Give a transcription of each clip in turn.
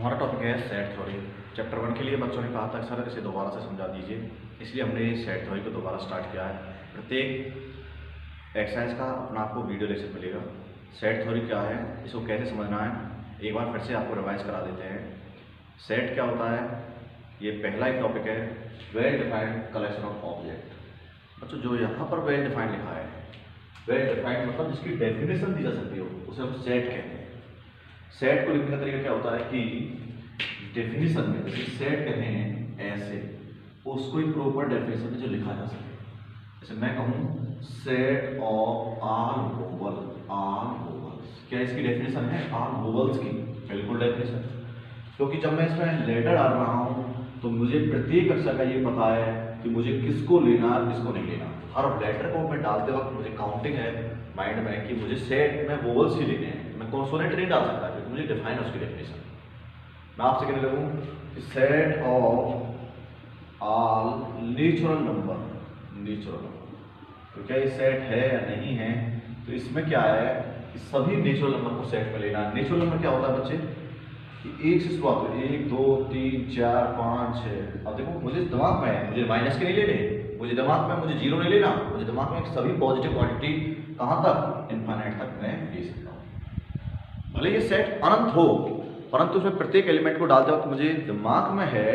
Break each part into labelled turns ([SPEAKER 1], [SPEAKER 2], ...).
[SPEAKER 1] हमारा टॉपिक है set theory. Chapter 1 के लिए बच्चों ने कहा था सर इसे दोबारा से समझा दीजिए, इसलिए हमने सेट थ्योरी को दोबारा स्टार्ट किया है। प्रत्येक एक्सरसाइज का अपना आपको वीडियो लेक्चर मिलेगा। सेट थ्योरी क्या है, इसको कैसे समझना है, एक बार फिर से आपको रिवाइज करा देते हैं। सेट क्या होता है, ये पहला एक टॉपिक है, well defined collection of object. बच्चों जो यहाँ पर वेल डिफाइंड लिखा है, वेल डिफाइंड मतलब जिसकी डेफिनेशन दी जा सकती हो उसे हम सेट कहते हैं। सेट को लिखने का तरीका क्या होता है कि डेफिनेशन में जैसे सेट कहते हैं ऐसे, उसको एक प्रॉपर डेफिनेशन में जो लिखा जा सके। जैसे मैं कहूँ सेट ऑफ ऑल वोवल्स, क्या इसकी डेफिनेशन है ऑल वोवल्स की? बिल्कुल डेफिनेशन, क्योंकि जब मैं इसमें लेटर डाल रहा हूँ तो मुझे प्रत्येक अक्षर का ये पता है कि मुझे किसको लेना किसको नहीं लेना। हर लेटर को मैं डालते वक्त मुझे काउंटिंग है माइंड में कि मुझे सेट में वोवल्स ही लेने हैं, मैं कॉन्सोनेंट नहीं डाल सकता क्योंकि मुझे डिफाइन है उसकी डेफिनेशन। मैं आपसे कहने लगूँ कि set of all natural number, तो क्या ये सेट है या नहीं है? तो इसमें क्या है कि सभी नेचुरल नंबर को सेट में लेना। नेचुरल नंबर क्या होता है बच्चे कि एक से शुरुआत हो, 1 2 3 4 5 6। अब देखो मुझे दिमाग में है, मुझे माइनस के नहीं लेने, मुझे दिमाग में मुझे जीरो नहीं लेना, मुझे दिमाग में सभी पॉजिटिव क्वांटिटी कहाँ तक, इनफाइनाइट तक मैं ले सकता हूँ। भले ये सेट अनंत हो परंतु उसमें प्रत्येक एलिमेंट को डालते वक्त मुझे दिमाग में है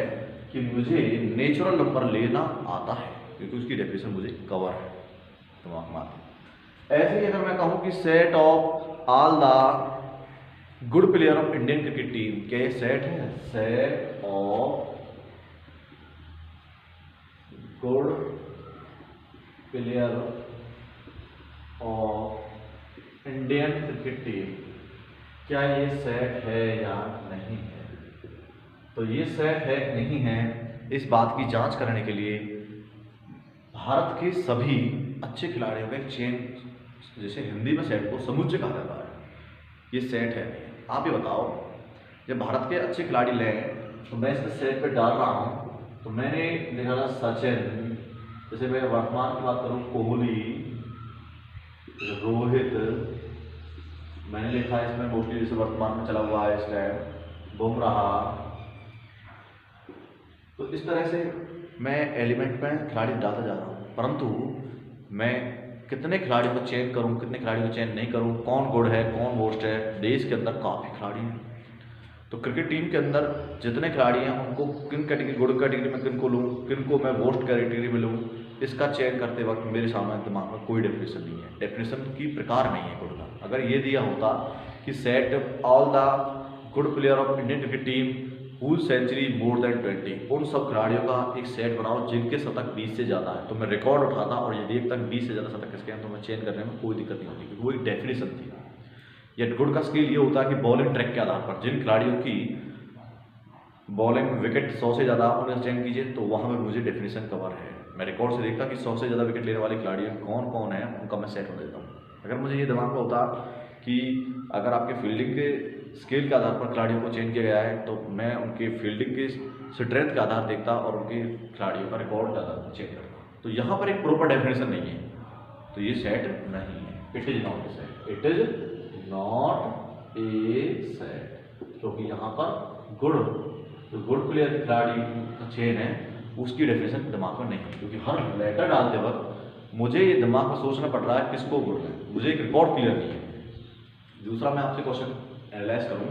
[SPEAKER 1] कि मुझे नेचुरल नंबर लेना आता है क्योंकि उसकी डेफिनेशन मुझे कवर है, दिमाग में आती है। ऐसे ही अगर मैं कहूँ कि set of all the good player of Indian cricket team, क्या ये सेट है? Set of good player of Indian cricket team, क्या ये सेट है या नहीं है? तो ये सेट है नहीं है, इस बात की जांच करने के लिए भारत के सभी अच्छे खिलाड़ियों का एक चेन, जैसे हिंदी में सेट को समुच्चय कहा जाता है, ये सेट है। आप ये बताओ जब भारत के अच्छे खिलाड़ी लें तो मैं इसमें सेट पे डाल रहा हूँ, तो मैंने लिखा था सचिन, जैसे मैं वर्तमान की बात करूँ कोहली, रोहित, मैंने लिखा है इसमें मोस्टली जैसे वर्तमान में चला हुआ है इस टाइम बुमराह। तो इस तरह से मैं एलिमेंट में खिलाड़ी डालता जा रहा हूँ, परंतु मैं कितने खिलाड़ियों को चेंज करूँ कितने खिलाड़ियों को चेंज नहीं करूँ, कौन गुड है कौन वोस्ट है, देश के अंदर काफ़ी खिलाड़ी हैं। तो क्रिकेट टीम के अंदर जितने खिलाड़ी हैं उनको किन कैटेगरी, गुड कैटेगरी में किन को लूँ, किन को मैं वोस्ट कैटेगरी में लूँ, इसका चयन करते वक्त मेरे सामने दिमाग में कोई डेफिनेशन नहीं है, डेफिनेशन की प्रकार नहीं है गुड का। अगर ये दिया होता कि set all the good player of Indian cricket team whose century more than 20, उन सब खिलाड़ियों का एक सेट बनाओ जिनके शतक 20 से ज़्यादा है, तो मैं रिकॉर्ड उठाता और ये देखता 20 से ज़्यादा शतक किसके हैं, तो मैं चेंज करने में कोई दिक्कत नहीं होती क्योंकि वो एक डेफिनेशन थी। या गुड का स्किल ये होता है कि बॉलिंग ट्रैक के आधार पर जिन खिलाड़ियों की बॉलिंग विकेट 100 से ज़्यादा उन्हें चेंज कीजिए, तो वहाँ पर मुझे डेफिनेशन कवर है। मैं रिकॉर्ड से देखता कि 100 से ज़्यादा विकेट लेने वाले खिलाड़ी कौन कौन है, उनका मैं सेट हो देता हूँ। अगर मुझे ये दिमाग में होता कि अगर आपके फील्डिंग के स्किल के आधार पर खिलाड़ियों को चेंज किया गया है, तो मैं उनके फील्डिंग के स्ट्रेंथ के आधार देखता और उनके खिलाड़ियों का रिकॉर्ड के आधार पर चेंज करता। तो यहाँ पर एक प्रॉपर डेफिनेशन नहीं है, तो ये सेट नहीं है, it is not a set, it is not a set, क्योंकि यहाँ पर जो गुड प्लेयर खिलाड़ी का चेन है उसकी डेफिनेशन दिमाग में नहीं है, क्योंकि हर लेटर डालते वक्त मुझे ये दिमाग में सोचना पड़ रहा है किसको गुड है, मुझे एक रिकॉर्ड क्लियर नहीं है। दूसरा मैं आपसे क्वेश्चन एनालाइज करूँ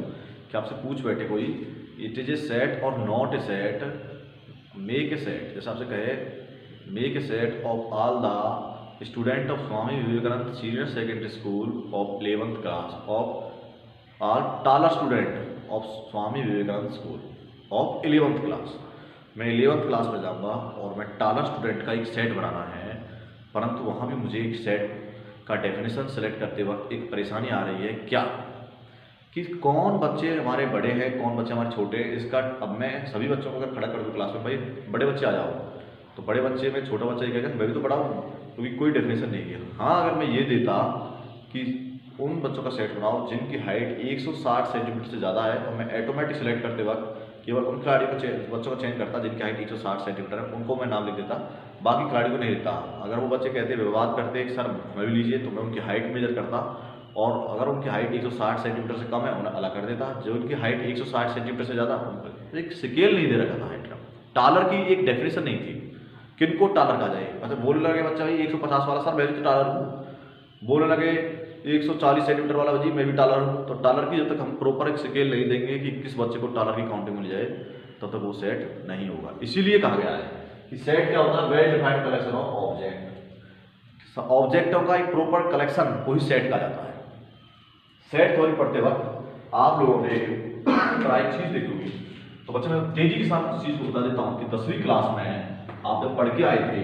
[SPEAKER 1] कि आपसे पूछ बैठे कोई it is a set or not a set, make a set, जैसे आपसे कहे make a set of all the student of Swami Vivekananda senior secondary school of 11th class of all टाला student of Swami Vivekananda school of 11th class. मैं 11th class में जाऊँगा और मैं टाला स्टूडेंट का एक सेट बनाना है, परंतु वहाँ भी मुझे एक सेट का डेफिनेशन सेलेक्ट करते वक्त एक परेशानी आ रही है, क्या कि कौन बच्चे हमारे बड़े हैं कौन बच्चे हमारे छोटे हैं। इसका अब मैं सभी बच्चों को अगर खड़ा कर दूँ क्लास में, भाई बड़े बच्चे आ जाओ, तो बड़े बच्चे में छोटा बच्चा ये कहेगा मैं भी तो बड़ा हूँ, क्योंकि कोई डेफिनेशन नहीं है। हाँ अगर मैं ये देता कि उन बच्चों का सेट बनाओ जिनकी हाइट 160 सेंटीमीटर से ज़्यादा है, तो मैं ऑटोमेटिक सेलेक्ट करते वक्त केवल उन खिलाड़ियों को बच्चों को चेंज करता जिनकी हाइट 160 सेंटीमीटर है, उनको मैं नाम लिख देता, बाकी खिलाड़ी को नहीं देता। अगर वो बच्चे कहते विवाद करते कि सर हमें भी लीजिए, तो मैं उनकी हाइट मेजर करता और अगर उनकी हाइट 160 सेंटीमीटर से कम है उन्हें अलग कर देता। जो उनकी हाइट 160 सेंटीमीटर से ज़्यादा, उनको एक स्केल नहीं दे रखा था हाइट का। टालर की एक डेफिनेशन नहीं थी किनको टालर कहा जाए। अच्छा बोलने लगे बच्चा भाई 150 वाला सर मैं भी तो टालर हूँ, बोलने लगे 140 सेंटीमीटर वाला जी मैं भी टालर हूँ। तो टालर की जब तक हम प्रॉपर एक स्केल नहीं देंगे कि किस बच्चे को टालर की काउंटिंग मिल जाए तब तक वो सेट नहीं होगा। इसीलिए कहा गया है कि सेट क्या होता है, well defined collection of object. ऑब्जेक्टों का एक प्रॉपर कलेक्शन को ही सेट कहा जाता है। सेट थ्योरी पढ़ते वक्त आप लोगों ने एक चीज देखी होगी, तो बच्चे मैं तेजी के साथ उस चीज को बता देता हूँ कि 10वीं क्लास में आप जब पढ़ के आए थे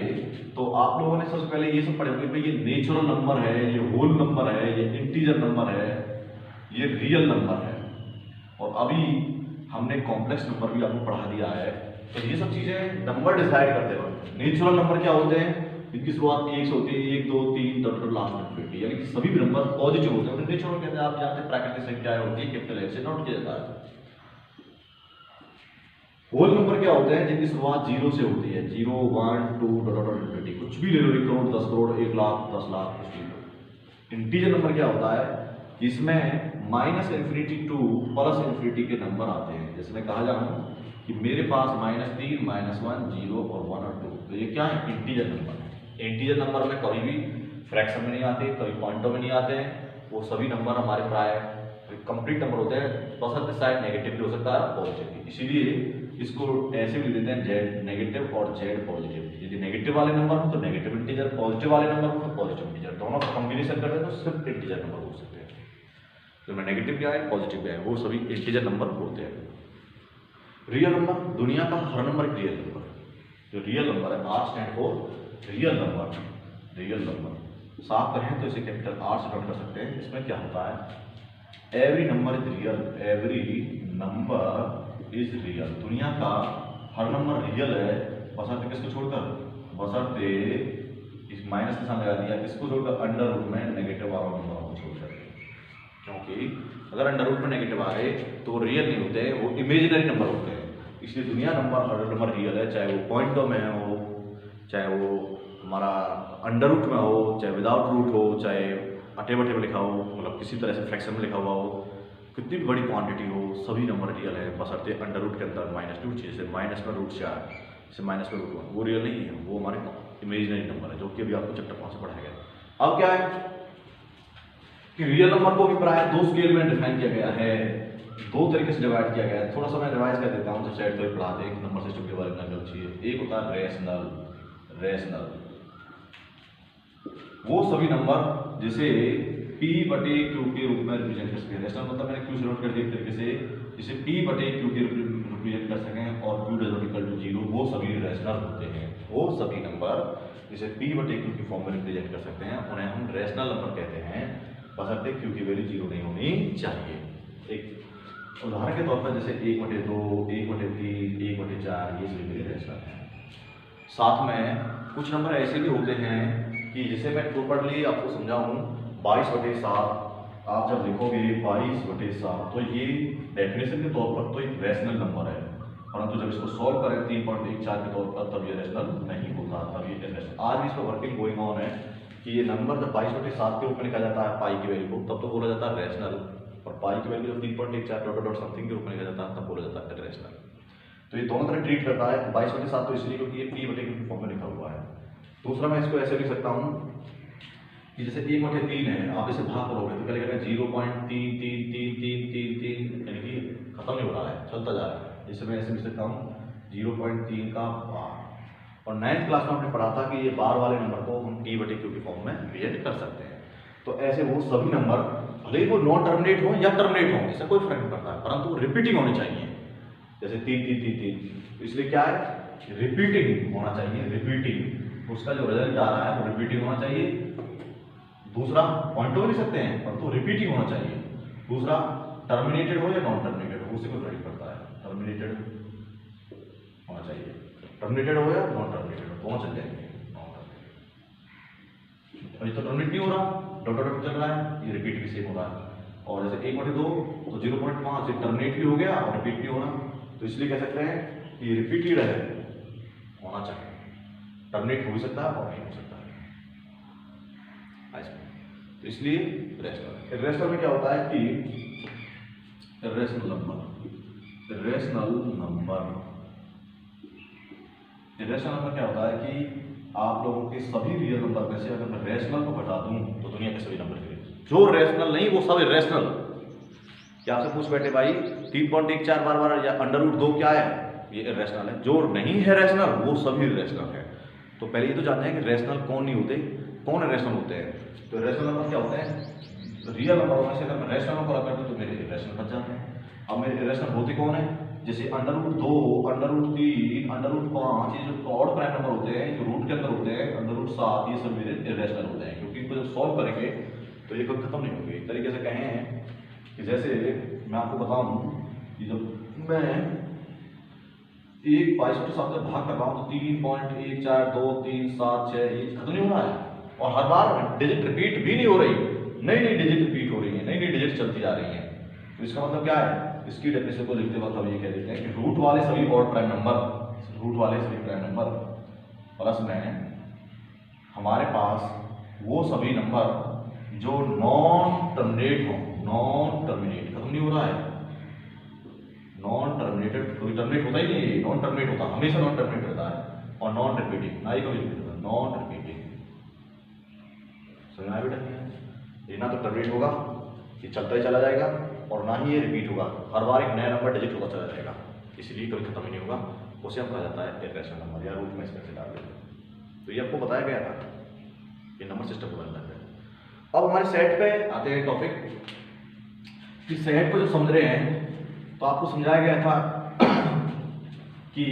[SPEAKER 1] तो आप लोगों ने सबसे पहले ये सब पढ़े होंगे भाई ये नेचुरल नंबर है, ये होल नंबर है, ये इंटीजर नंबर है, ये रियल नंबर है। और अभी हमने कॉम्प्लेक्स नंबर भी आपको पढ़ा दिया है। तो ये सब चीजें नंबर डिसाइड करते वक्त नेचुरल नंबर क्या होते हैं, इनकी शुरुआत 1 से होती है, 1 2 3 डॉट लास्ट में 20, यानी कि सभी भी नंबर पॉजिटिव होते हैं। नेचुरल कहते हैं आप जानते हैं प्राकृतिक संख्या होती है कैपिटल एफ से नोट किया जाता है। होल नंबर क्या होते हैं जिनकी शुरुआत 0 से होती है, 0 1 2 डॉट इन्फिनिटी, कुछ भी ले लो, 1 करोड़ 10 करोड़ 1 लाख 10 लाख कुछ भी लो। इंटीजर नंबर क्या होता है, इसमें -इन्फिनिटी टू +इन्फिनिटी के नंबर आते हैं। जैसे मैं कहा जाऊँ कि मेरे पास -3 -1 0 और 1 और 2, तो ये क्या है इंटीजर नंबर है। इंटीजर नंबर में कभी भी फ्रैक्शन में नहीं आते, कभी पॉइंटों में नहीं आते हैं, वो सभी नंबर हमारे प्राय कंप्लीट नंबर होते हैं, बशर्ते साइड नेगेटिव भी हो सकता है पॉजिटिव भी। इसीलिए इसको ऐसे भी देते हैं जेड नेगेटिव और जेड पॉजिटिव। यदि नेगेटिव वाले नंबर हो तो नेगेटिव इंटीजर, पॉजिटिव वाले नंबर हो तो पॉजिटिव इंटीजर, दोनों का कॉम्बिनेशन करते हैं तो सिर्फ इंटीजर नंबर हो सकते हैं। तो मैं नेगेटिव भी आए पॉजिटिव भी आए वो सभी इंटीजर नंबर होते हैं। रियल नंबर, दुनिया का हर नंबर एक रियल नंबर है। जो रियल नंबर है, R stand for real number. Real number साफ करें तो इसे कैपिटल आर से नोट कर सकते हैं। इसमें क्या होता है, every number is real, every number is real. दुनिया का हर नंबर रियल है बशर्ते किसको छोड़कर, बशर्ते इस माइनस के सामने लगा दिया, किसको छोड़कर, अंडर रूट में नेगेटिव वाला नंबर को छोड़कर। क्योंकि अगर अंडर रूट में नेगेटिव आ रहे तो वो रियल नहीं होते, वो इमेजिनरी नंबर होते हैं। इसलिए दुनिया नंबर हर नंबर रियल है, चाहे वो पॉइंटों में हो, चाहे वो हमारा अंडर रूट में हो, चाहे विदाउट रूट हो, चाहे अटे बटे में लिखा हो, मतलब किसी तरह से फ्रैक्शन में लिखा हुआ हो, कितनी भी बड़ी क्वांटिटी हो, सभी नंबर रियल है बशर्ते अंडर रूट के अंदर -2 चीज़ है, माइनस में √4, जैसे माइनस में √1, वो रियल नहीं है, वो हमारे इमेजिनरी नंबर है, जो कि अभी आपको चैप्टर 5 से पढ़ाया गया। अब क्या है कि रियल नंबर को भी प्राय 2 स्केल में डिफाइन किया गया है, 2 तरीके से डिवाइड किया गया है। थोड़ा सा मैं रिवाइज कर देता हूँ, सेट तो पढ़ाते हैं नंबर सिस्टम के बारे में जानना चाहिए। एक होता है रेशनल, वो सभी नंबर जिसे P/Q के रूप में रिप्रेजेंट कर सकें। रेशनल मतलब मैंने Q से नोट कर दिया एक तरीके से, जिसे P/Q के रिप्रेजेंट कर सकें और Q = 0, वो सभी रेशनल होते हैं। वो सभी नंबर जिसे P/Q की फॉर्म में रिप्रेजेंट कर सकते हैं उन्हें हम रेशनल नंबर कहते हैं, बशर्ते Q की वैल्यू 0 नहीं होनी चाहिए। एक उदाहरण के तौर पर जैसे 1/2, 1/3, 1/4 ये सभी मेरे रेशनल हैं। साथ में कुछ नंबर ऐसे भी होते हैं कि जिसे मैं प्रॉपर्ली आपको समझाऊं, 22/7 आप जब लिखोगे 22/7 तो ये डेफिनेशन के तौर पर तो एक रेशनल नंबर है, परंतु जब इसको सॉल्व करें 3.14 के तौर पर तब ये रेशनल नहीं होता, तब ये इरेशनल। आज भी इस पर वर्किंग गोइंग ऑन है कि ये नंबर जब 22/7 के रूप में लिखा जाता है पाई की वैल्यू को, तब तो बोला जाता है रेशनल, और पाई की वैल्यू जब 3.14 डॉट समथिंग के रूप में लिखा जाता है तब बोला जाता है इरेशनल। तो ये दोनों तरह ट्रीट करता है। 22/7 तो इसलिए क्योंकि ये P/Q की फॉर्म में लिखा हुआ है। दूसरा मैं इसको ऐसे लिख सकता हूँ कि जैसे 1/3 है, आप इसे भाग करोगे तो क्या लिखेगा 0.333333, यानी कि खत्म नहीं हो रहा है, चलता जा रहा है। जैसे मैं ऐसे लिख सकता हूँ 0.3 का बार। और 9th क्लास में हमने पढ़ा था कि ये बार वाले नंबर को हम P/Q की फॉर्म में रिप्रेजेंट कर सकते हैं। तो ऐसे वो सभी नंबर भले ही वो नॉन टर्मिनेट हो या टर्मिनेट हो, इससे कोई फर्क नहीं पड़ता है, परंतु रिपीटिंग होनी चाहिए। जैसे 3 3 3 3, इसलिए क्या है, रिपीटिंग होना चाहिए। रिपीटिंग, उसका जो रिजल्ट आ रहा है वो रिपीटिंग होना चाहिए। दूसरा पॉइंट हो नहीं सकते हैं, परंतु रिपीटिंग होना चाहिए। दूसरा टर्मिनेटेड हो या नॉन टर्मिनेटेड हो, उससे कोई फर्क पड़ता है, टर्मिनेटेड होना चाहिए। टर्मिनेटेड हो या नॉन टर्मिनेटेड हो, दोनों चल जाएंगे। और ये तो टर्मिनेट नहीं हो रहा, डॉट डॉट चल रहा है, ये रिपीट भी सेम हो रहा है। और जैसे 1/2 तो 0.5 से टर्मिनेट भी हो गया और रिपीट भी हो रहा, तो इसलिए कह सकते हैं कि रिपीटेड है होना चाहिए, टर्मिनेट हो भी सकता है और नहीं हो सकता है। तो इसलिए रेशनल। इर्रेशनल में क्या होता है कि इर्रेशनल नंबर क्या होता है कि आप लोगों के सभी रियल नंबर में से अगर मैं रेशनल को हटा दूं तो दुनिया के सभी नंबर के जो रेशनल नहीं वो सब इर्रेशनल। क्या आपसे पूछ बैठे भाई 3.14 बार या √2 क्या है, ये इर्रेशनल है। जो नहीं है रेशनल वो सभी इर्रेशनल है। तो पहले ये तो जानते हैं कि रेशनल कौन नहीं होते, कौन इर्रेशनल होते हैं। तो रेशनल नंबर क्या होते हैं, रियल नंबरों में से अगर मैं रेशनल को रख दूं तो मेरे इर्रेशनल बच जाते हैं। अब मेरे इर्रेशनल होते कौन है, जैसे √2, √3, √5, ये जो ऑड प्राइम नंबर होते हैं, जो रूट के अंदर होते हैं, √7, ये सब मेरे इर्रेशनल होते हैं, क्योंकि इनको जब सॉल्व करेंगे तो ये कभी खत्म नहीं होंगे। एक तरीके से कहें कि जैसे मैं आपको बताऊं कि जब मैं एक 22 के साथ भाग कर रहा हूं तो 3.14237 ये खत्म नहीं हो रहा है, और हर बार डिजिट रिपीट भी नहीं हो रही, नई डिजिट रिपीट हो रही है, नई डिजिट चलती जा रही है। तो इसका मतलब क्या है, इसकी डेफिनेशन को लिखते वक्त हम ये कह देते हैं कि रूट वाले सभी ऑड प्राइम नंबर प्लस में हमारे पास वो सभी नंबर जो नॉन टर्मिनेट खत्म नहीं हो रहा है। नॉन टर्मिनेटेड कभी टर्मिनेट होता ही नहीं है, नॉन टर्मिनेट होता हमेशा नॉन टर्मिनेट रहता है, और नॉन रिपीटिंग ना ही कभी रिपीट होता, नॉन रिपीटिंग। समझ में आया बेटा, ये ना तो टर्मिनेट होगा, ये चलता ही चला जाएगा, और ना ही ये रिपीट होगा, हर बार एक नया नंबर डिजिट होता चला जाएगा, इसलिए कभी खत्म ही नहीं होगा। उसे हम कहा जाता है इर्रेशनल नंबर, या रूट में इसमें से डाल देते। तो ये आपको बताया गया था, ये नंबर सिस्टम को बदलना है। अब हमारे सेट पे आते हैं टॉपिक कि सेट को जो समझ रहे हैं तो आपको समझाया गया था कि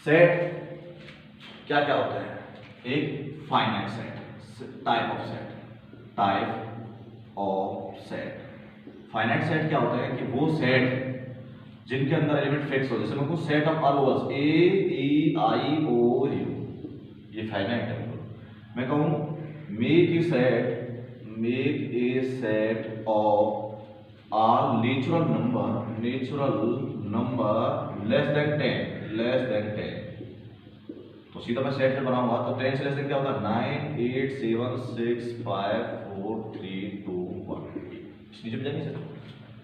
[SPEAKER 1] सेट क्या क्या होता है। एक finite set, type of set. Finite set क्या होता है कि वो सेट जिनके अंदर एलिमेंट फिक्स हो, जैसे मैं कहूं set of vowels A E I O U, ये फाइनाइट है। मैं कहूं make a set of our natural number less than 10, तो सीधा मैं सेट में बनाऊंगा तो 10 से लेस देन क्या होगा, 9 8 7 6 5 4 3 2 1, नीचे बजा नहीं सकता।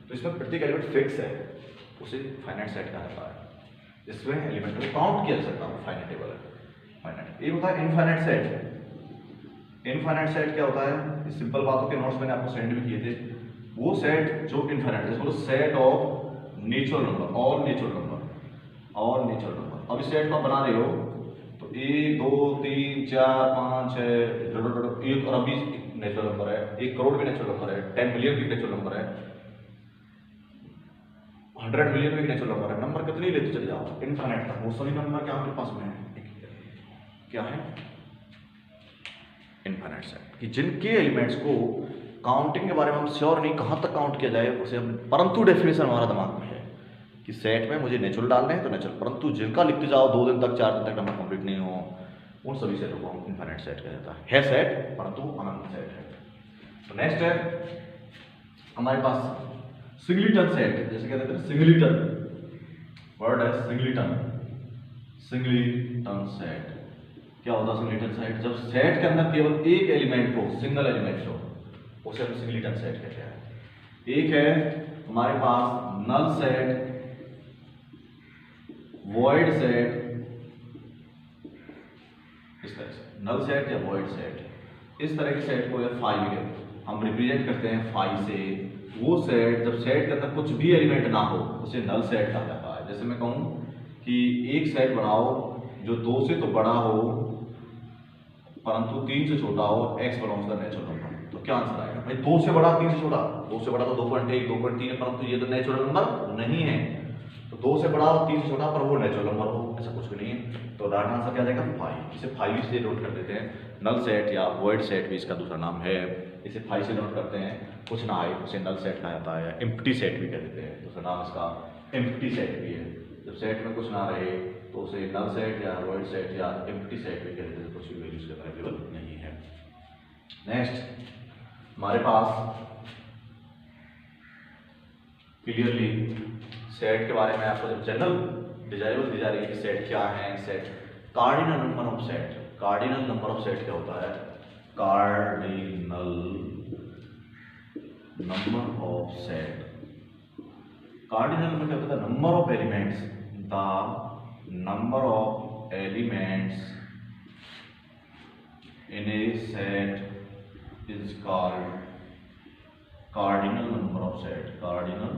[SPEAKER 1] तो इसमें प्रत्येक एलिमेंट फिक्स है, उसे फाइनाइट सेट कहा जाता है। इसमें एलिमेंट को काउंट किया जा सकता है, फाइनाइटेबल है फाइनाइट। एक होता है इनफाइनाइट सेट। इनफाइनाइट सेट क्या होता है, इस सिंपल बातों के नोट्स मैंने आपको सेंड भी किए थे। वो सेट जो इनफाइनाइट है, इसको set of natural number, all natural number. अब इस सेट को आप बना रहे हो तो 1 2 3 4 5 6 1 और अभी नेचुरल नंबर है, 1 करोड़ भी नेचुरल नंबर है, 10 मिलियन भी नेचुरल नंबर है, 100 मिलियन भी नेचुरल नंबर है। नंबर कितने लेते चले जाओ इनफाइनाइट तक, वो सभी नंबर क्या हमारे पास में है, क्या है इनफाइनाइट सेट, कि जिनके एलिमेंट्स को काउंटिंग के बारे में हम श्योर नहीं कहां तक काउंट किया जाए उसे हम, परंतु डेफिनेशन हमारा दिमाग में है कि सेट में मुझे नेचुरल डालने हैं तो नेचुरल, परंतु जिनका लिखते जाओ 2 दिन तक 4 दिन तक नंबर कंप्लीट नहीं हो, उन सभी सेटों को हम इनफाइनाइट सेट कहा जाता है सेट परंतु अनंत सेट है। तो नेक्स्ट है हमारे पास सिंगलिटन सेट, जैसे कहते हैं सिंगलिटन, वर्ड है सिंगलिटन सेट। क्या होता है सिंगलिटन सेट, जब सेट के अंदर केवल एक एलिमेंट हो, सिंगल एलिमेंट हो, उसे हम सिंगलिटन सेट कहते हैं। एक है हमारे पास नल सेट, वॉइड सेट, इस तरह से नल सेट या वॉइड सेट, इस तरह के सेट को या फाई हम रिप्रेजेंट करते हैं फाई से। वो सेट जब सेट के अंदर कुछ भी एलिमेंट ना हो उसे नल सेट कहा जाता है। जैसे मैं कहूं कि एक सेट बनाओ जो 2 से तो बड़ा हो परंतु 3 से छोटा हो, x belongs to natural number, तो क्या आंसर आएगा भाई, 2 से बड़ा 3 से छोटा, 2 से बड़ा तो 2.1 2.3 है, परंतु ये तो नेचुरल नंबर नहीं है। तो 2 से बड़ा और 3 से छोटा पर वो नेचुरल नंबर हो, ऐसा कुछ भी नहीं है। तो राइट आंसर क्या जाएगा 5। इसे 5 से नोट कर देते हैं। नल सेट या वॉइड सेट भी इसका दूसरा नाम है, इसे 5 से नोट करते हैं। कुछ ना आए उसे नल सेट कहा जाता है, एम्प्टी सेट भी कह देते हैं, दूसरा नाम इसका एम्प्टी सेट भी है। जब सेट में कुछ ना रहे तो उसे नल सेट या वॉइड सेट या एम्प्टी सेट भी कह देते हैं, कुछ भी वैल्यूज के अवेलेबल नहीं है। नेक्स्ट हमारे पास क्लियरली सेट के बारे में आपको जब जनरल डिजाइरेबल दी जा रही है कि सेट क्या है, set cardinal number of set. Cardinal number of set क्या होता है, cardinal number of set. Cardinal में क्या होता है? Number of elements. The number of elements in a set is called cardinal number of set। cardinal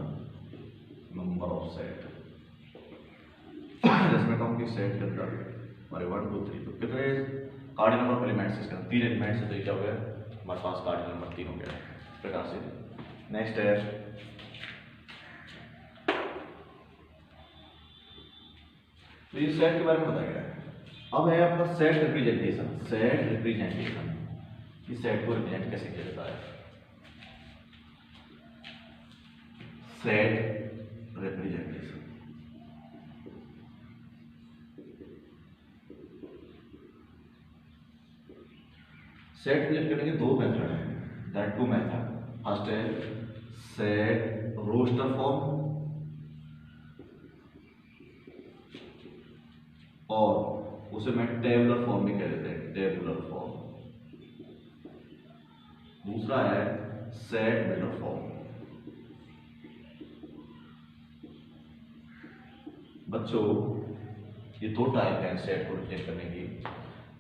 [SPEAKER 1] number of set जिसमें कहूँ कि सेट के अंदर हमारे 1 2 3 तो कितने कार्डिनल नंबर ऑफ एलिमेंट्स इसके अंदर 3 एलिमेंट्स है, तो ये क्या हो गया हमारे पास कार्डिनल नंबर 3 हो गया इस प्रकार से। नेक्स्ट है तो ये सेट के बारे में बताया गया है। अब है आपका सेट रिप्रेजेंटेशन। सेट रिप्रेजेंटेशन, इस सेट को रिप्रेजेंट कैसे किया जाता है? सेट रिप्रेजेंटेशन सेट रिप्रेजेंट करने के 2 मेथड हैं, दैट 2 मेथड। फर्स्ट है सेट रोस्टर फॉर्म और उसे मैं टेबुलर फॉर्म भी कह देते हैं, टेबुलर फॉर्म। दूसरा है सेट बिल्डर फॉर्म। बच्चों ये 2 टाइप हैं सेट को रिप्रेजेंट करने की।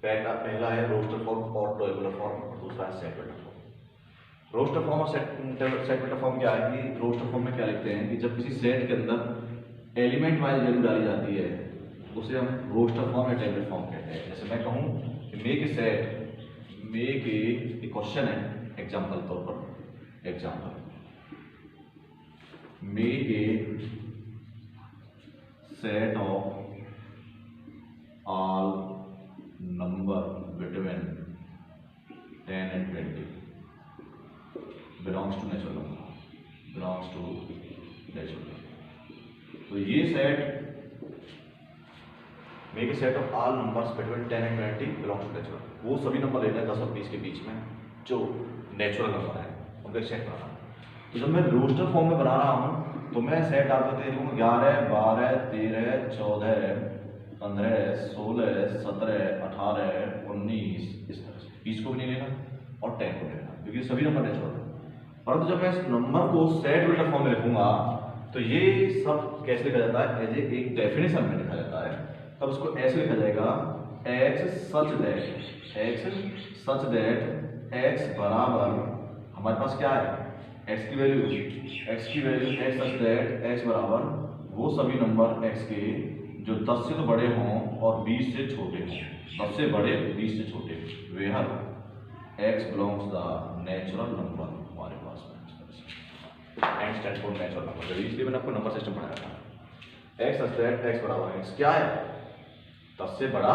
[SPEAKER 1] पहला है रोस्टर फॉर्म और टेबुलर फॉर्म, और दूसरा है set builder form. Roster form और सेट बिल्डर फॉर्म क्या है कि रोस्टर फॉर्म में क्या लिखते हैं कि जब किसी सेट के अंदर एलिमेंट वाइज वैल्यू डाली जाती है उसे हम रोस्टर फॉर्म या टेबल फॉर्म कहते हैं। जैसे मैं कहूँ कि make a set, make a question है एग्जांपल तौर पर, example make a set of all number between 10 and 20 belongs to natural number, belongs to natural number. तो ये set make a set of all numbers between 10 and 20 belongs to natural, वो सभी number लेना है 10 और 20 के बीच में जो नेचुरल नंबर है उनका सेट बनाना है। तो जब मैं रोस्टर फॉर्म में बना रहा हूँ तो मैं सेट आपको दे दूँगा 11 12 13 14 15 16 17 18 19 इस तरह से। 20 को भी नहीं लेना और 10 को लेना क्योंकि सभी नंबर नेचुरल है। परंतु जब मैं इस नंबर को सेट बिल्डर फॉर्म में लिखूंगा तो ये सब कैसे लिखा जाता है? एज एक डेफिनेशन में लिखा जाता है। तब उसको ऐसे लिखा जाएगा x सच दैट x बराबर हमारे पास क्या है? x की value x such that x बराबर वो सभी नंबर x के जो 10 से तो बड़े हों और 20 से छोटे हों, 10 से बड़े 20 से छोटे, where x belongs the natural number हमारे पास में। And stand for natural number, इसलिए मैंने आपको नंबर सिस्टम पढ़ाया था। x सच दैट x बराबर x क्या है? 10 से बड़ा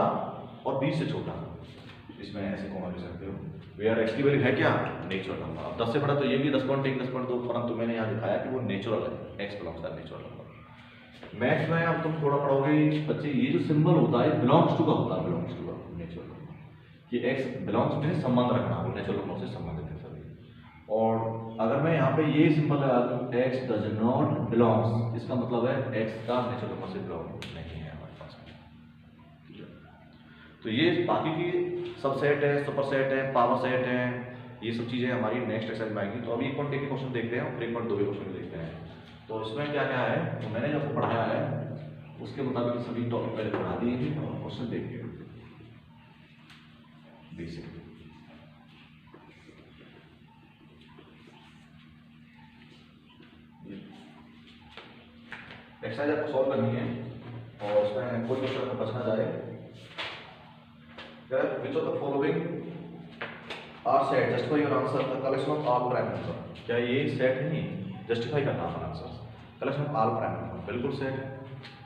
[SPEAKER 1] और 20 से छोटा, इसमें ऐसे कॉमन ले सकते हो। वेयर एक्स की वैल्यू है क्या? Natural number. अब 10 से बड़ा तो ये भी 10.1 10.2, परंतु मैंने यहाँ दिखाया कि वो नेचुरल है, X belongs to natural number. Maths में अब तुम थोड़ा पढ़ोगे बच्चे, ये जो सिंबल होता है बिलोंग्स टू का होता है, बिलोंग्स टू का नेचुरल नंबर। ये एक्स बिलोंग्स में संबंध रखना, वो नेचुरल नंबर से संबंधित है सभी। और अगर मैं यहाँ पे ये सिंबल लगा दूँ एक्स डज नॉट बिलोंग्स, इसका मतलब है एक्स का नेचुरल नंबर से बिलोंग नहीं है हमारे पास। तो ये बाकी की सबसेट है, सुपरसेट है, पावर सेट है, ये सब चीज़ें हमारी नेक्स्ट एक्सरसाइज में आएंगी। तो अभी 1.1 के क्वेश्चन देखते हैं और 1.2 के क्वेश्चन देखते हैं। तो इसमें क्या क्या है तो मैंने जब पढ़ाया है उसके मुताबिक सभी टॉपिक पहले पढ़ा दिए हैं और क्वेश्चन देखते हैं बेसिक। एक्सरसाइज आपको सॉल्व करनी है और इसमें कोई क्वेश्चन आपको बचना जाए। Which of the following are set? Justify your answer. The collection of all prime numbers. क्या ये सेट नहीं? जस्टिफाई करना है answer. Collection of all prime number बिल्कुल सेट है।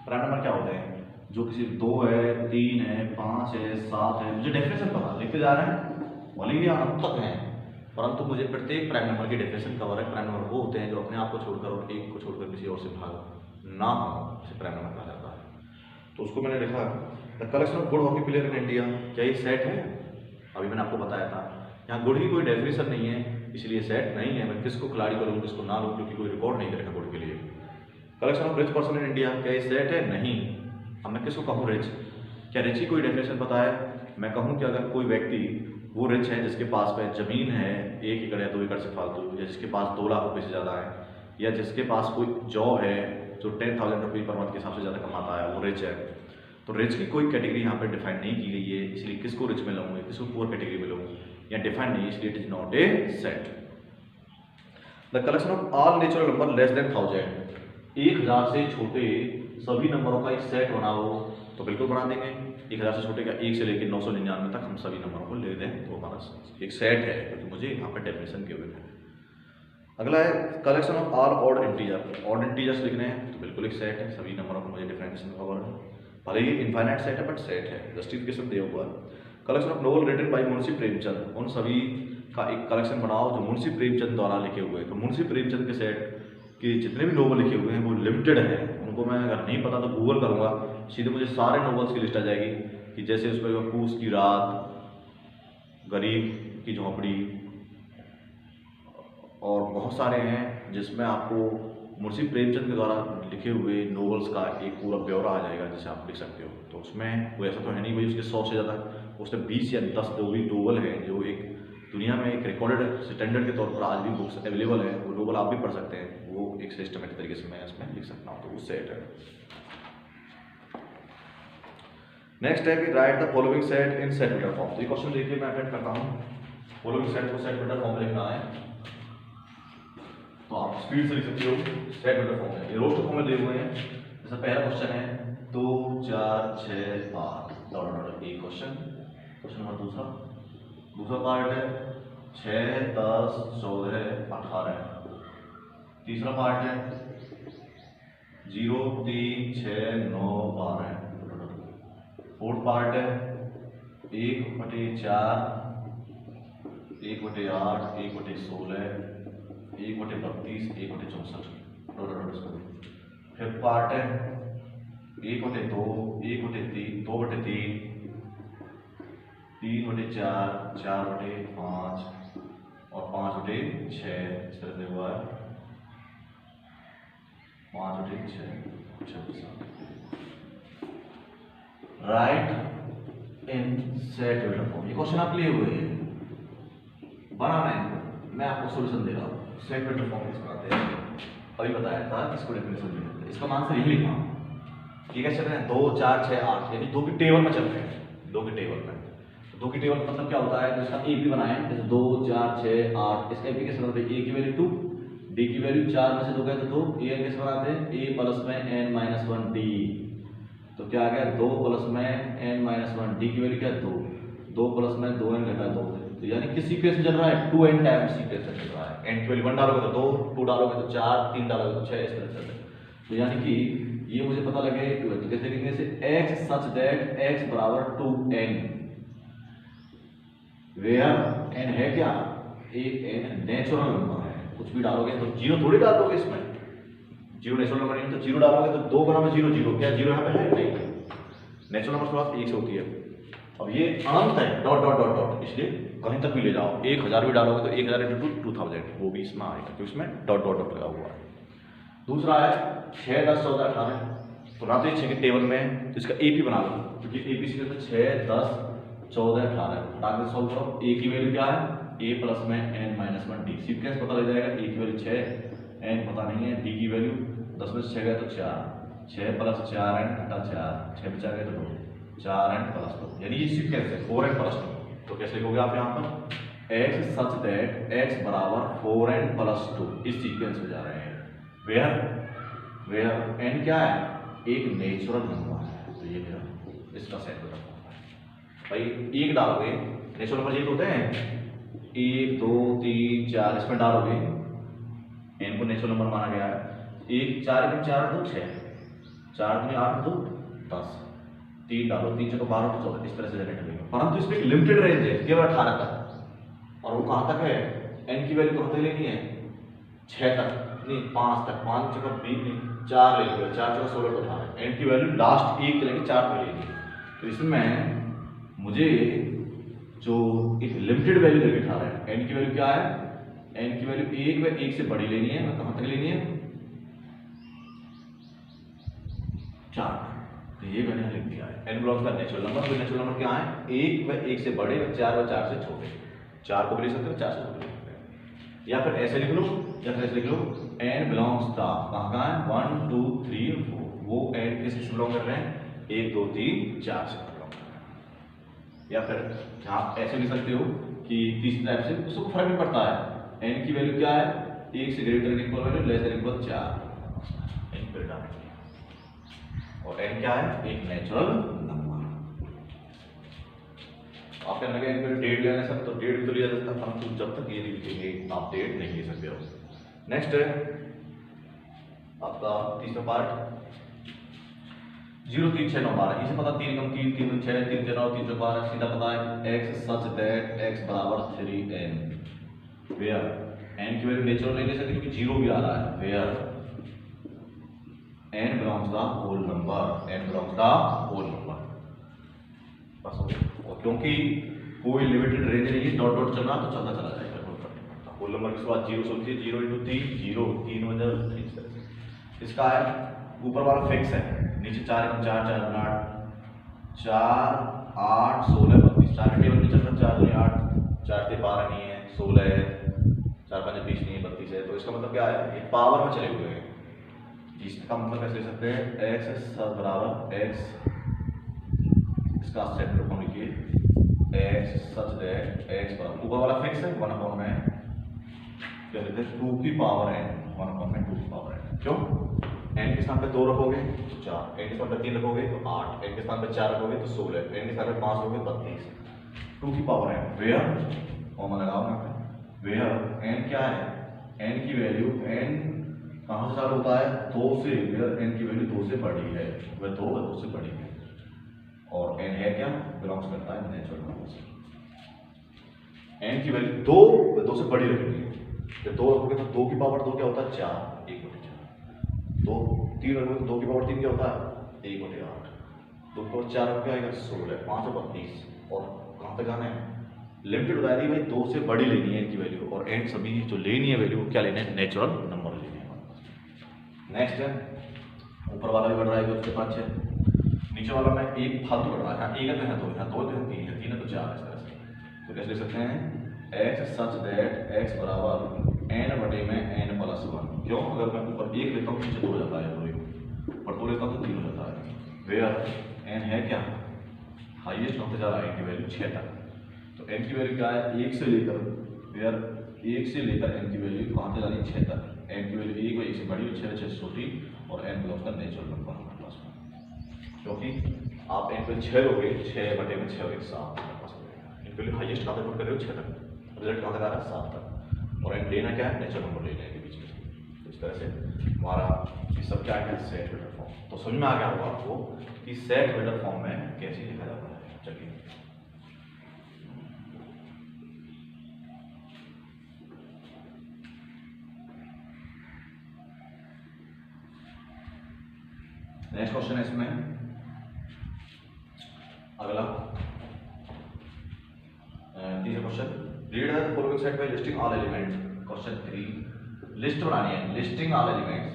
[SPEAKER 1] प्राइम नंबर क्या होते हैं? जो किसी 2 है, 3 है, 5 है, 7 है, मुझे डेफिनेशन पता, लिखते जा रहे हैं बोलेंगे अंत तक हैं, परंतु मुझे प्रत्येक प्राइम नंबर की डेफिनेशन कवर है। प्राइम नंबर वो होते हैं जो अपने आप को छोड़कर और एक को छोड़कर किसी और से भाग ना हो, उसे प्राइम नंबर कहा जाता है। तो उसको मैंने लिखा the collection of good hockey player in India. क्या ये सेट है? अभी मैंने आपको बताया था यहाँ गुड की कोई डेफिनेशन नहीं है, इसलिए सेट नहीं है। मैं किसको खिलाड़ी करूँ किसको ना लूँ, क्योंकि कोई रिकॉर्ड नहीं करेगा गुड के लिए। Collection of rich person in India, क्या ये सेट है? नहीं। अब मैं किसको कहूँ रिच? क्या रिच की कोई डेफिनेशन पता है? मैं कहूँ कि अगर कोई व्यक्ति वो रिच है जिसके पास में ज़मीन है 1 एकड़ या 2 एकड़ से फालतू, या जिसके पास 2 लाख रुपये से ज़्यादा है, या जिसके पास कोई जॉब है जो 10,000 रुपये पर मंथ के हिसाब से ज़्यादा कमाता है, वो रिच है। तो रिच की कोई कैटेगरी यहाँ पे डिफाइन नहीं की गई है, इसलिए किसको रिच में लूँगा, किसको पुअर कैटेगरी में लूँ, या डिफाइन नहीं, इसलिए it is not a set. The collection of all natural number less then 1000, 1000 से छोटे सभी नंबरों का एक सेट बनाओ, तो बिल्कुल बना देंगे। 1000 से छोटे का 1 से लेकर 999 तक हम सभी नंबरों को ले दें तो हमारा एक सेट है, क्योंकि मुझे यहाँ पर डेफिनेशन गिवन है। अगला है collection of all odd integer, odd integers लिखने हैं तो बिल्कुल एक सेट है, सभी नंबरों को मुझे डिफरेंशिएशन खबर है, भले ही इनफाइनाइट सेट है बट सेट है। जस्टिफिकेशन दिया हुआ है। Collection of novel written by Munshi Premchand, उन सभी का एक कलेक्शन बनाओ जो मुंशी प्रेमचंद द्वारा लिखे हुए हैं। तो मुंशी प्रेमचंद के सेट के जितने भी नोवेल लिखे हुए हैं वो लिमिटेड हैं, उनको मैं अगर नहीं पता तो गूगल करूँगा, सीधे मुझे सारे नोवेल्स की लिस्ट आ जाएगी, कि जैसे उसमें पूस की रात, गरीब की झोंपड़ी, और बहुत सारे हैं जिसमें आपको मुंशी प्रेमचंद के द्वारा लिखे हुए नोवेल्स का एक पूरा ब्यौरा आ जाएगा जिसे आप लिख सकते हो। तो उसमें कोई ऐसा तो है नहीं भाई उसके 100 से ज़्यादा, उसमें 20 या 10 जो भी नोवेल हैं जो एक दुनिया में एक रिकॉर्डेड स्टैंडर्ड के तौर पर आज भी बुक्स अवेलेबल है, वो नोवेल आप भी पढ़ सकते हैं, वो एक सिस्टमेटिक तरीके से मैं इसमें लिख सकता हूँ, तो वो सेट है। नेक्स्ट है कि right the following set in set builder form. तो ये क्वेश्चन देखिए मैं अटेंड करता हूँ, फॉलोइंग सेट को सेट बिल्डर फॉर्म में लिखना है, तो आप स्पीड से लिख सकते हो। सेट बिल्डर फॉर्म है, ये रोस्टर फॉर्म में दिए हुए हैं। जैसा पहला क्वेश्चन है 2 4 6 8 डॉट डॉट, एक क्वेश्चन। क्वेश्चन नंबर दूसरा पार्ट है 6 10 14 18। तीसरा पार्ट है 0 3 6 9 12। फोर्थ पार्ट है 1/4 1/8 1/16 1/32 1/64। फिफ्थ पार्ट है 1/2 1/3 2/3 3/4 4/5 और 5/6, इस तरह से हुआ है 5/6। राइट इन सेट बिल्डर फॉर्म, ये क्वेश्चन आप लिए हुए हैं, बनाना है, मैं आपको सॉल्यूशन दे रहा हूँ। सेट बिल्डर फॉर्म किस बनाते हैं, अभी बताया था इसको डेफिनेशन में, इसका आंसर यही लिखा। ये कैसे चल रहे हैं 2 4 6 8, यानी 2 की टेबल में चल रहे हैं, 2 की टेबल में। 2 की टेबल मतलब क्या होता है, तो इसका ए भी बनाए, जैसे 2 4 6 8, इसका ए कैसे बनाते हैं, ए की वैल्यू 2, डी की वैल्यू 4 में से 2 गए तो 2, ए कैसे बनाते हैं, ए प्लस में n माइनस 1 डी, तो क्या आ गया 2 प्लस में n माइनस 1, डी की वैल्यू क्या है 2, 2 प्लस में 2n घटा 2, तो यानी किस सीक्वेंस में चल रहा है 2n टाइम सीक्वेंस में चल रहा है। n की वैल्यू 1 डालोगे तो 2, 2 डालोगे तो 4, 3 डालोगे तो 6, इस तरह से। तो यानी कि ये मुझे पता लगे 2, तो कैसे लिखेंगे इसे, x सच दैट x बराबर 2n, वेयर n है क्या, एक n नेचुरल नंबर है, कुछ भी डालोगे तो 0 थोड़ी डालोगे इसमें, 0 नेचुरल नंबर नहीं तो 0 डालोगे तो 2 बराबर 0 0, क्या 0 यहाँ पे है नहीं, नेचुरल नंबर थोड़ा 1 से होती है। अब ये अनंत है, डॉट डॉट डॉट डॉट, इसलिए कहीं तक भी ले जाओ, 1000 भी डालोगे तो 1000 × 2000, वो भी इसमें आएगा क्योंकि इसमें डॉट डॉट डॉट लगा हुआ है। दूसरा है 6 10 14 18, तो ना तो ये 6 के टेबल में, तो इसका AP बना लो, क्योंकि AP से 6 10 14 18, आगे सॉल्व करो, A की वैल्यू क्या है, A प्लस में n माइनस 1 डी, सीक्वेंस पता लग जाएगा, A की वैल्यू 6, n पता नहीं है, D की वैल्यू 10 में से 6 गए तो 4, 6 प्लस 4n घटा 4, 6 बचा गए तो 2, 4n प्लस 2, यानी ये सीक्वेंस है 4n प्लस 2। तो कैसे लिखोगे आप यहाँ पर, x सच दैट x बराबर 4n प्लस 2, इस सीक्वेंस में जा रहे हैं, वेयर n क्या है, एक नेचुरल नंबर है, तो ये मेरा इसका सेट बना भाई। 1 डालोगे, नेचुरल नंबर ये होते हैं 1 2 3 4, इसमें डालोगे, n को नेचुरल नंबर माना गया है, 1 4 में 4 2 6, 4 में 8 2 10, 3 डालो, 3 4 12 तो 14, इस तरह से जनरेट करेंगे। परंतु इसमें एक लिमिटेड रेंज है केवल 18 तक, और वो कहाँ तक है, n की वैल्यू कहाँ तक लेनी है, 6 तक नहीं 5 तक, 5 जगह 20 नहीं 4 ले लीजिए, 4 जगह 16 तो 18, n की वैल्यू लास्ट 1 लेंगे 4 पे लेंगे। तो इसमें मुझे जो एक लिमिटेड वैल्यू देके उठा रहा है, n की वैल्यू क्या है, n की वैल्यू 1 व 1 से बड़ी लेनी है, मैं कहाँ तक लेनी है 4, तो ये मैंने लिख दिया है। n बिलोंग्स का नेचुरल नंबर, तो नेचुरल नंबर क्या है? 1 व 1 से बड़े, 4 व 4 से छोटे। 4 को भी ले सकते हो, 4 से छोटे ले सकते हैं। या फिर ऐसे लिख लो, या फिर ऐसे लिख लो n बिलोंग्स द, कहाँ है? 1 2 3 4, वो n किससे बिलोंग कर रहे हैं? 1 2 3 4 से बिलोंग कर रहे हैं। या फिर आप ऐसे लिख सकते हो कि तीसरी टाइप से, उसको फर्क नहीं पड़ता है। n की वैल्यू क्या है? 1 से greater than equal value, less than equal 4, n पर डालेंगे। और n क्या है? एक नेचुरल नंबर। आप कहने लगे इनमें डेट लेने सर, तो डेट भी तो लिया जा सकता है, परंतु जब तक ये नहीं लिखेंगे आप डेट नहीं ले सकते हो। नेक्स्ट है आपका तीसरा पार्ट 0 3 6 9 12। इसे पता 3 कम 3 3 6 3 6 9 3 6 12, सीधा पता है x सच दैट x बराबर 3n, वेयर n की वैल्यू नेचुरल नहीं ले सकते क्योंकि 0 भी आ रहा है, where n belongs the whole number, n belongs the whole number। बस हो गया। और क्योंकि कोई लिमिटेड रेंज नहीं है, डॉट डॉट चलना तो चलता चला जाएगा, डॉट डॉट नहीं पड़ता। होल नंबर के बाद 0 से होती है, 0 × 3 0, 3 वजह 3 इस तरह से। इसका है ऊपर वाला फिक्स है, नीचे 4 × 4 4 8 4 8 16 32, 4 के टेबल में चल रहा 4 2 8, 4 3 12 नहीं है, 16 है, 4 5 20 नहीं है, 32 है। तो इसका मतलब क्या है? ये पावर में चले हुए हैं। इसका मतलब कैसे ले सकते हैं? x बराबर x, इसका सेट फॉर्म लिखिए x सच दैट x बराबर, ऊपर वाला फिक्स है 1 में क्या लेते हैं? 2 की पावर n, 1 में 2 की पावर n। क्यों? n के स्थान पे 2 रखोगे तो 4, n के स्थान पे 3 रखोगे तो 8, n के स्थान पे 4 रखोगे तो 16, n के स्थान पे 5 रखोगे 32, 2 की पावर n। वेयर कॉमन लगाओ यहाँ पे, वेयर n क्या है? n की वैल्यू, n कहाँ से चालू होता है? 2 से, वेयर n की वैल्यू 2 से बड़ी है, वह 2 से बड़ी है। और n है क्या? बिलोंग्स करता है नेचुरल नंबर से। n की वैल्यू 2 व 2 से बड़ी रखेंगे, जब 2 रखोगे तो 2 की पावर 2 क्या होता है? 4, 1/4। 2 3 रखोगे तो 2 की पावर 3 क्या होता है? 1/8। 2 की पावर 4 क्या आएगा? 16, 5 और 32। और कहाँ तक आना है? लिमिटेड बता दी भाई, 2 से बड़ी लेनी है n की वैल्यू, और n सभी जो लेनी है वैल्यू क्या लेना है? नेचुरल नंबर लेनी है। नेक्स्ट है ऊपर वाला भी बढ़ रहा है, उसके 5 है, नीचे वाला में एक फालतू बढ़ रहा है। हाँ, एक है तो है 2, यहाँ 2 है 3 है, 3 है तो 4 है, इस तरह से। तो कैसे ले सकते हैं? x सच दैट x बराबर n बटे में n प्लस 1। क्यों? अगर मैं ऊपर 1 लेता हूँ नीचे 2 हो जाता है, 2 ऊपर 2 लेता हूँ तो 3 हो जाता है। वेयर n है क्या? हाईएस्ट होते जा रहा है n की वैल्यू 6 तक। तो n की वैल्यू क्या है? 1 से लेकर, वेयर 1 से लेकर n की वैल्यू कहाँ तक जा रही है? 6 तक। n की वैल्यू 1 व 1 से बड़ी हो, 6 6 छोटी, और n बिलोंग्स का नेचुरल नंबर हमारे पास में, क्योंकि आप n पे 6 लोगे, 6 बटे में 6 और 1 7 हमारे पास में। इन वैल्यू हाईएस्ट कहाँ तक पुट कर रहे हो? 6 तक, रिजल्ट कहाँ तक आ रहा है? 7 तक। और n लेना क्या है? नेचुरल नंबर लेना है बीच में। तो इस तरह से हमारा ये सब क्या है? Set vector form. तो समझ में आ गया होगा आपको कि सेट वेक्टर फॉर्म में कैसे लिखा जाता है। चलिए नेक्स्ट क्वेश्चन है इसमें अगला तीसरा question, read the following set by listing all element. Question 3 list बनानी है, listing all elements,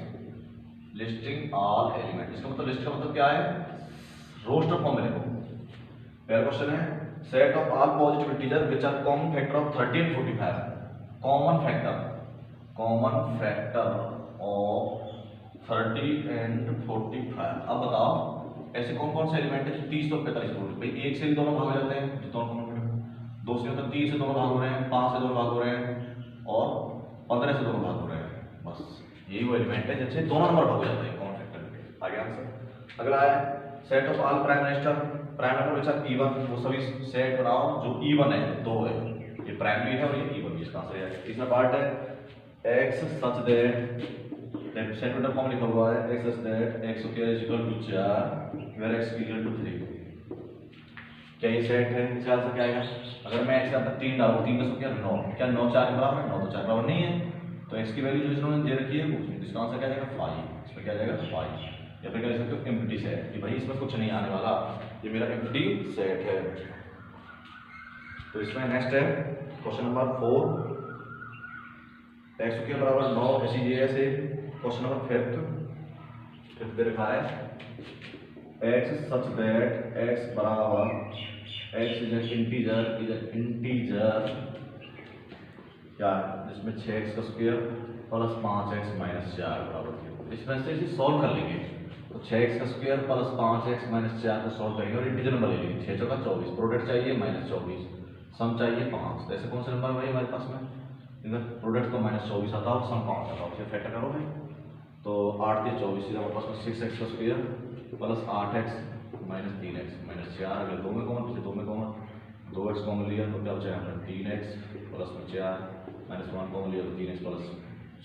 [SPEAKER 1] listing all element. इसका मतलब लिस्ट का मतलब क्या है? रोस्टर फॉर्म में लिखो। पहला क्वेश्चन है set of all positive integer which are common factor of 30 and 45। Common factor of 30 and 45। अब बताओ ऐसे कौन कौन से एलिमेंट है जो 30 और 45 को भाई 1 से भी दोनों भाग हो जाते हैं, जो दोनों कॉमन फैक्टर, 2 से मतलब 3 से दोनों भाग हो रहे हैं, 5 से दोनों भाग हो रहे हैं, और 15 से दोनों भाग हो रहे हैं। बस यही वो एलिमेंट है जिनसे दोनों नंबर भाग हो जाते हैं कॉमन फैक्टर में। आगे आंसर अगला है set of all prime number which are even. वो सभी सेट बनाओ जो इवन है, 2 है, ये प्राइम भी है और ये इवन भी। इसका आंसर है तीसरा पार्ट है x such that set vector form लिखा हुआ है x such that x square is equal to 4 where x equal to 3। क्या ये सेट है? इसका आंसर क्या आएगा? अगर मैं x का 3 डालूं, 3 का स्क्वायर 9, क्या 9 4 के बराबर है? 9 तो 4 के बराबर नहीं है, तो x की वैल्यू जो इन्होंने दे रखी है वो, इसका आंसर क्या जाएगा? 5। इसमें क्या जाएगा? 5। या फिर कह सकते हो एम्प्टी सेट कि भाई इसमें कुछ नहीं आने वाला, ये मेरा एम्प्टी सेट है। तो इसमें नेक्स्ट है क्वेश्चन नंबर 4, x के बराबर 9 ऐसी ये ऐसे। क्वेश्चन नंबर 5 दे रखा है x such that x बराबर x इज एन इंटीजर क्या जिसमें 6x का स्क्वायर प्लस 5x माइनस 4 बराबर 0। इसमें से इसे सॉल्व कर लेंगे तो 6x का स्क्वायर प्लस 5x माइनस 4 को सॉल्व करेंगे और इंटीजर नंबर ले लेंगे। 6 चौका 24, प्रोडक्ट चाहिए -24, सम चाहिए 5। तो ऐसे कौन से नंबर भाई हमारे पास में इधर प्रोडक्ट तो -24 आता है और सम 5 आता है, उसे फैक्टर करो भाई। तो 8 के 24 हमारे पास में 6x का square plus 8x minus 3x minus 4। अगर 2 में कॉमन, 2 में कॉमन 2x कॉमन लिया तो क्या बचा हमारा 3x प्लस में 4 माइनस 1 कॉमन लिया तो 3x प्लस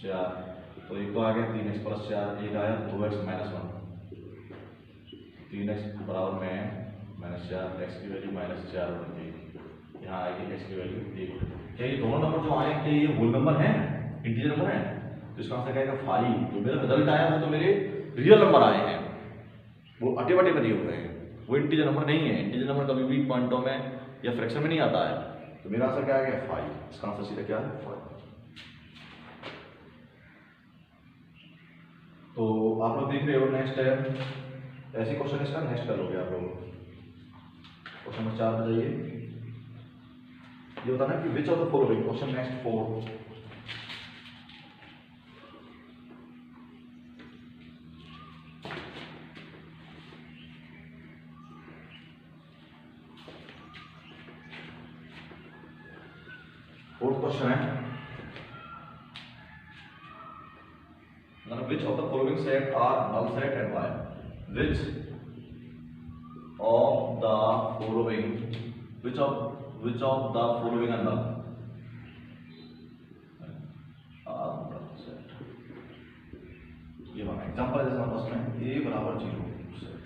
[SPEAKER 1] 4। तो एक तो आ गया 3x प्लस 4, एक आया 2x माइनस 1, 3x बराबर में माइनस 4, x की वैल्यू -4 बनती है। यहाँ आएगी x की वैल्यू 1। क्या ये दोनों नंबर जो आए क्या ये होल नंबर हैं, इंटीजर नंबर हैं? तो इसका आंसर क्या आएगा 5। जो मेरा रिजल्ट आया वो तो मेरे रियल नंबर आए हैं, वो अटे बटे में नहीं हो रहे हैं, वो इंटीजर नंबर नहीं है। इंटीजर नंबर कभी भी पॉइंटों में या फ्रैक्शन में नहीं आता है। तो मेरा आंसर क्या आ गया 5। इसका आंसर सीधा क्या है 5। तो आप लोग देख रहे हो नेक्स्ट है ऐसे क्वेश्चन, इसका नेक्स्ट कर लोगे आप लोग। क्वेश्चन नंबर 4 पे जाइए। ये होता है ना कि विच of the following, question next 4। Fourth question है which of the following set are null set and why? Which of the following are null? set. ये वाला एग्जांपल जैसे हमारे पास में a बराबर 0 सेट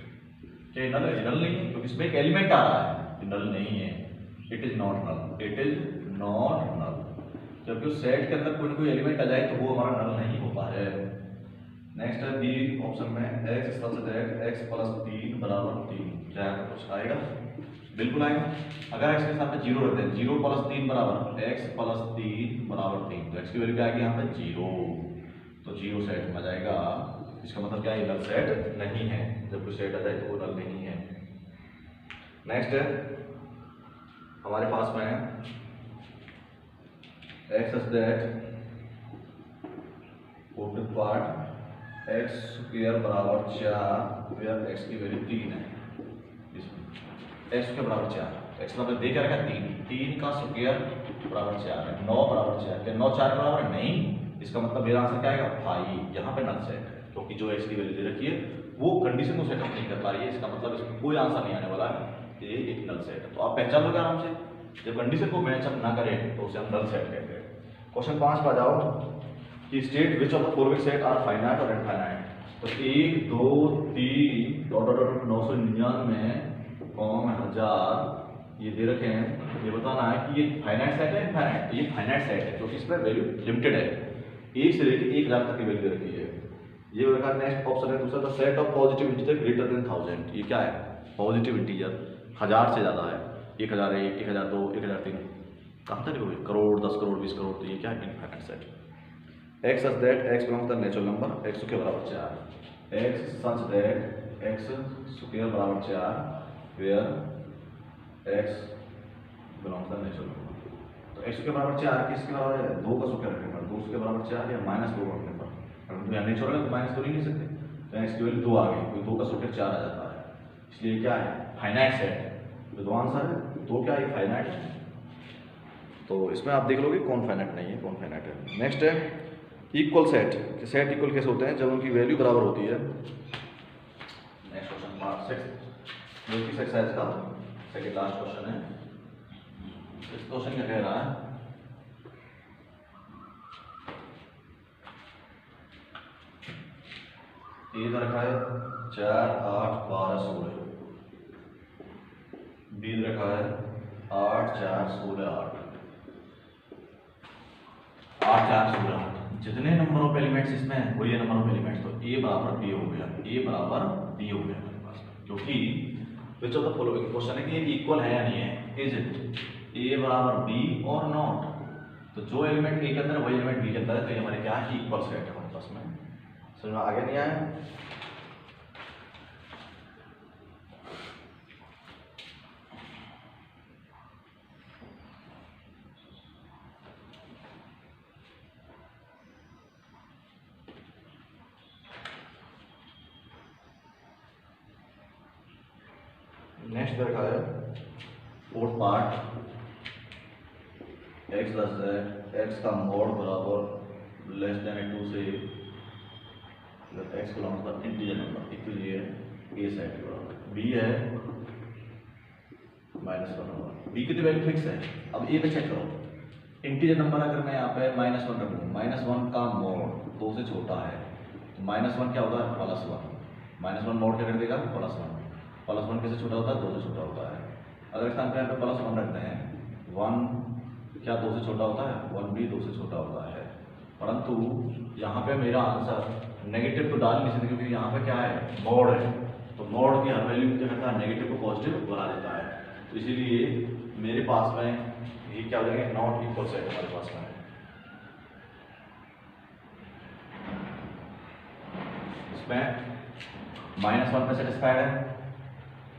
[SPEAKER 1] क्या नल है? नल नहीं है क्योंकि इसमें एक एलिमेंट आ रहा है, नल नहीं है। It is not null. जबकि उस सेट के अंदर कोई ना कोई एलिमेंट आ जाए तो वो हमारा नल नहीं हो पा रहा है। नेक्स्ट है बी ऑप्शन में x such that x plus 3 बराबर 3। क्या कुछ आएगा? बिल्कुल आएगा। अगर x के साथ में 0 रखते हैं, 0 प्लस 3 बराबर x प्लस 3 बराबर 3, तो x की वैल्यू क्या आएगी यहाँ पे 0। तो 0 सेट में आ जाएगा। इसका मतलब क्या है? नल सेट नहीं है। जब कोई सेट आ जाए तो वो नल नहीं है। नेक्स्ट है हमारे पास में है x such that open part x square बराबर 4 वेयर x की वैल्यू 3 है। इसमें x स्क्वायर बराबर 4, x मतलब दे क्या रखा 3 का स्क्वायर बराबर 4 है। 9 बराबर 4, क्या 9 4 बराबर नहीं? इसका मतलब मेरा आंसर क्या आएगा 5। यहाँ पे नल सेट है क्योंकि जो x की वैल्यू दे रखी है वो कंडीशन को सेटअप नहीं कर पा रही है। इसका मतलब इसमें कोई आंसर नहीं आने वाला है, ये एक नल सेट है। तो आप पहचान लोगे आराम से। जब कंडीशन को मैचअप ना करे तो उसे हम नल सेट कहते हैं। क्वेश्चन 5 पर जाओ कि state which of the following set are finite और इनफाइनाइट। तो 1 2 3 999 कॉम 1000 ये दे रखे हैं। ये बताना है कि ये फाइनाइट सेट है इनफाइनाइट। ये फाइनाइट सेट है क्योंकि इसमें वैल्यू लिमिटेड है, 1 से लेकर 1000 तक की वैल्यू दे रखी है। ये रखा नेक्स्ट ऑप्शन है दूसरा, the set of positive integer greater than 1000। ये क्या है? पॉजिटिव इंटीजर 1000 से ज्यादा है, 1001 1002 1003 कहाँ तक होगी? करोड़ 10 करोड़ 20 करोड़। तो ये क्या है? Infinite set. x such that x belongs to the natural number, x के बराबर 4, x such that x square बराबर 4 where x belongs to the natural number। तो x के बराबर 4 किसके बराबर है? 2 का स्क्वायर रखने पर, 2 के बराबर 4 या -2 रखने पर। अगर यहाँ नेचुरल है तो माइनस तो नहीं ले सकते, तो x की वैल्यू 2 आ गई, 2 का स्क्वायर 4 आ जाता है। इसलिए क्या है? फाइनाइट सेट है। तो आंसर है 2 क्या है? फाइनाइट है। तो इसमें आप देख लोगे कौन फाइनाइट नहीं है कौन फाइनाइट है। नेक्स्ट है इक्वल सेट। सेट इक्वल कैसे होते हैं? जब उनकी वैल्यू बराबर होती है। नेक्स्ट क्वेश्चन पार्ट 6 जो कि एक्सरसाइज का सेकंड लास्ट क्वेश्चन है। इस क्वेश्चन क्या कह रहा है? ए रखा है 4 8 12 16, बी रखा है 8 4 16 8 8 4 16 8। जितने नंबर ऑफ एलिमेंट्स इसमें हैं वही नंबर ऑफ एलिमेंट्स। तो a बराबर b हो गया, a बराबर b हो गया मेरे पास, क्योंकि विच ऑफ द फॉलोइंग क्वेश्चन है कि ये इक्वल है या नहीं है। इज इट a बराबर b और नॉट? तो जो एलिमेंट a के अंदर वही एलिमेंट b के अंदर है, तो ये हमारे क्या है? इक्वल सेट है हमारे पास में। समझ में आगे नहीं आया? नेक्स्ट पे रखा है fourth part, x plus x का मोड बराबर लेस देन 2 से x को लाना था इंटीजर नंबर इक्वल ये a सेट के बराबर, b है -1 नंबर, b की तो वैल्यू फिक्स है। अब a पे चेक करो, इंटीजर नंबर अगर मैं यहाँ पे -1 रखूँ, -1 का मोड 2 से छोटा है तो -1 क्या होता है +1, -1 मोड क्या कर देगा +1 कैसे छोटा होता है 2 से छोटा होता है। अगर स्थान पे यहाँ पे +1 रखते हैं, 1 क्या 2 से छोटा होता है, 1 भी 2 से छोटा होता है, परंतु यहाँ पे मेरा आंसर नेगेटिव तो डाल नहीं सकते क्योंकि यहाँ पे क्या है मोड है, तो मोड की हर वैल्यू क्या करता है नेगेटिव को पॉजिटिव बना देता है, तो इसीलिए मेरे पास में ये क्या हो जाएगा नॉट इक्वल सेट हमारे पास में। इसमें -1 पे सेटिस्फाइड है,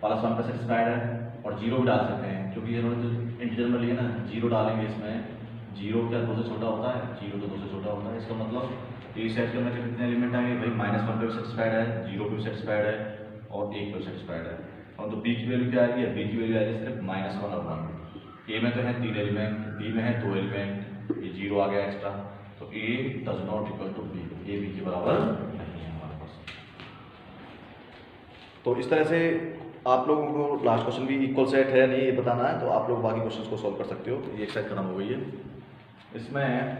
[SPEAKER 1] +1 पे सेटिस्फाइड है और 0 भी डाल सकते हैं क्योंकि इन्होंने जो इंटीजर में लिया ना 0 डालेंगे इसमें, 0 क्या 2 से छोटा होता है, 0 तो 2 से छोटा होता है, इसका मतलब ए सेट के अंदर कितने एलिमेंट आएंगे भाई, -1 पे भी सेटिस्फाइड है, 0 पे भी सेटिस्फाइड है और 1 पे सेटिस्फाइड है। और तो बी की वैल्यू क्या आ रही है, बी की वैल्यू आ रही है सिर्फ -1 और 1। ए में तो है 3 एलिमेंट, बी में है 2 एलिमेंट, ये 0 आ गया एक्स्ट्रा, तो A does not equal to B, A B के बराबर नहीं है हमारे पास। तो इस तरह से आप लोगों को लास्ट क्वेश्चन भी इक्वल सेट है नहीं ये बताना है, तो आप लोग बाकी क्वेश्चंस को सॉल्व कर सकते हो। ये एक्सरसाइज खत्म हो गई है, इसमें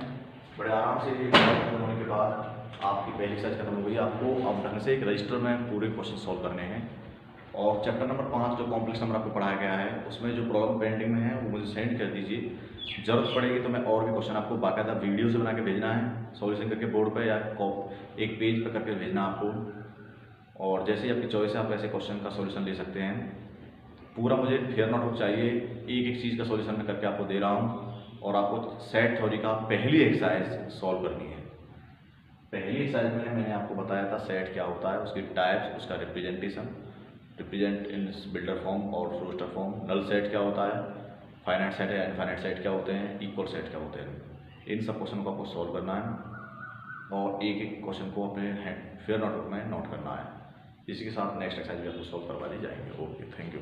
[SPEAKER 1] बड़े आराम से ये खत्म होने के बाद आपकी पहली एक्सरसाइज खत्म हो गई। आपको अब ढंग से एक रजिस्टर में पूरे क्वेश्चन सॉल्व करने हैं और चैप्टर नंबर 5 जो कॉम्प्लेक्स नंबर आपको पढ़ाया गया है उसमें जो प्रॉब्लम पेंडिंग में है वो मुझे सेंड कर दीजिए, जरूरत पड़ेगी तो मैं और भी क्वेश्चन आपको बाकायदा वीडियो से बना के भेजना है, सॉल्यूशन करके बोर्ड पे या एक पेज पर करके भेजना आपको, और जैसे ही आपकी चॉइस है आप वैसे क्वेश्चन का सॉल्यूशन ले सकते हैं। पूरा मुझे फेयर नोटबुक चाहिए, एक एक चीज़ का सॉल्यूशन मैं करके आपको दे रहा हूँ और आपको सेट थ्योरी का पहली एक्सरसाइज सॉल्व करनी है। पहली एक्सरसाइज में मैंने आपको बताया था सेट क्या होता है, उसकी टाइप्स, उसका representation, represent in builder form और रोस्टर फॉर्म, नल सेट क्या होता है, फाइनाइट सेट है, इनफाइनाइट सेट क्या होते हैं, इक्वल सेट क्या होते हैं। इन सब क्वेश्चन को आपको सॉल्व करना है और एक एक क्वेश्चन को अपने फेयर नोटबुक में नोट करना है। इसी के साथ नेक्स्ट एक्सरसाइज भी आपको सॉल्व करवा दी जाएंगे। Okay, thank you.